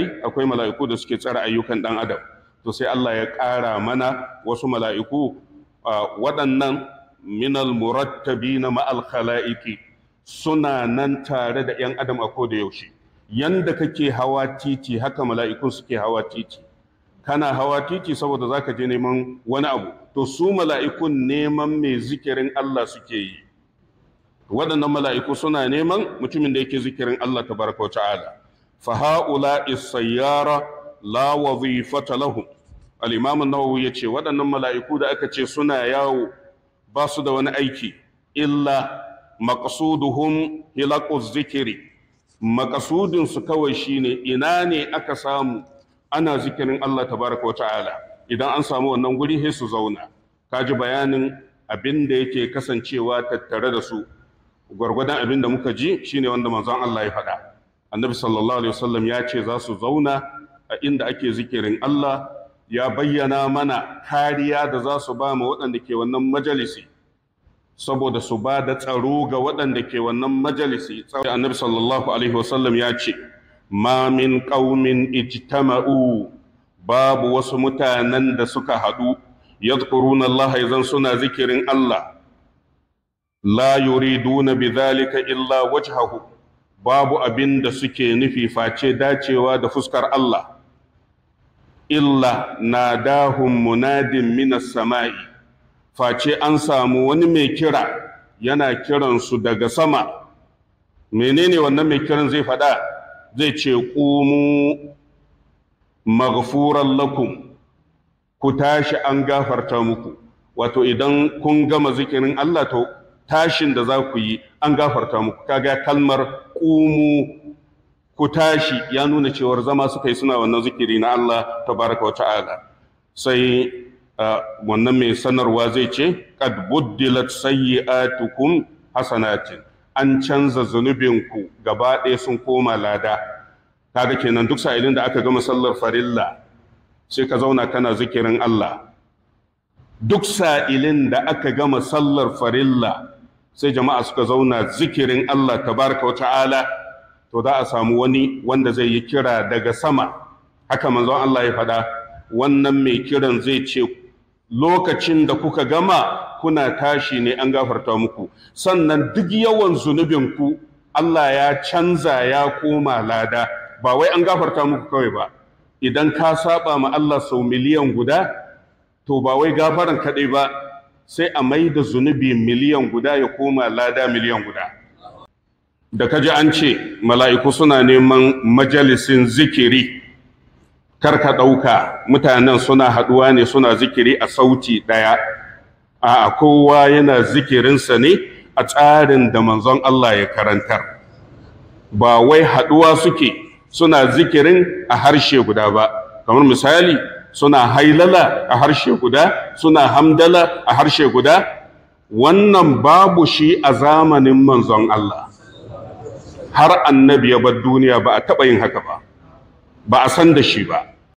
akwai mala'iku da suke tsara ayyukan ɗan adam, to sai Allah ya ƙara mana wasu mala'iku waɗannan minal murattabi na ma'al khala'iki suna nan tare da ‘yan adam a koda yaushe. Yanda kake hawa titi haka mala'ikun suke hawa titi. Kana hawa titi saboda za ka je neman wani abu, to su mala'ikun neman mai zikirin Allah suke yi. Waɗannan mala'iku suna neman mutumin da yake zikirin Allah tabaraka wa ta'ala. Fa ha'ula is-sayyara la wazifata lahum. Al-Imam an-Nawawi yace waɗannan mala'iku da aka ce suna yawo ba su da wani aiki illa maqsuduhum hilaquz zikri. Maqsudin su kawai shine ina ne aka samu ana zikirin Allah tabaraka wa ta'ala. Idan an samu wannan guri sai su zauna. Kaji bayanin abin da yake kasancewa tattare da su. Gwargwadon abin da muka ji shine wanda manzon Allah ya faɗa. Annabi sallallahu alaihi wasallam ya ce za su zauna a inda ake zikirin Allah, ya bayyana mana kariya da za su ba ma waɗanda ke wannan majalisi saboda su ba da tsaro ga waɗanda ke wannan majalisi. Annabi sallallahu alaihi wasallam ya ce ma min qaumin ijtama'u, babu wasu mutanen da suka haɗu yadhkuruna Allah idan suna zikirin Allah la yuriduna bidhalika illa wajhahu, babu abin da suke nufi face dacewa da fuskar Allah. Illa nadahum munadin minas sama'i, face an samu wani mai kira yana kiransu daga sama. Menene wannan mai kiran zai faɗa? Zai ce qumu maghfuran lakum, ku tashi an gafarta muku. Wato idan kun gama zikirin Allah to tashin da za ku yi an gafarta muku. Kaga kalmar qumu, ku tashi, ya nuna cewar zama suka yi suna wannan zikiri na Allah tabaraka wa ta'ala. Sai wannan mai sanarwa zai ce qad buddilat sayyi'atukum hasanatin, an canza zunubinku gaba ɗaya sun koma lada. Kaga kenan duk sa'ilin da aka gama sallar farilla sai ka zauna kana zikirin Allah. Duk sa'ilin da aka gama sallar farilla sai jama'a suka zauna zikirin Allah tabaraka wa ta'ala, to za a samu wani wanda zai yi kira daga sama. Haka manzon Allah ya faɗa, wannan mai kiran zai ce lokacin da kuka gama kuna tashi ne an gafarta muku, sannan duk yawan zunubinku Allah ya canza ya koma lada. Ba wai an gafarta muku kawai ba, idan ka saba ma Allah sau miliyan guda, to ba wai gafaran kaɗai ba, sai a mai da zunubi miliyan guda ya koma lada miliyan guda. Da kaji an ce mala'iku suna neman majalisin zikiri, karka ɗauka mutanen suna haɗuwa ne suna zikiri a sauti ɗaya. A kowa yana zikirinsa ne a tsarin da manzon Allah ya karantar. Ba wai haɗuwa suke suna zikirin a harshe guda ba. Kamar misali, suna hailala a harshe guda, suna hamdala a harshe guda. Wannan babu shi a zamanin manzon Allah. Har annabi ya bar duniya ba a taɓa yin haka ba, ba a san da shi ba.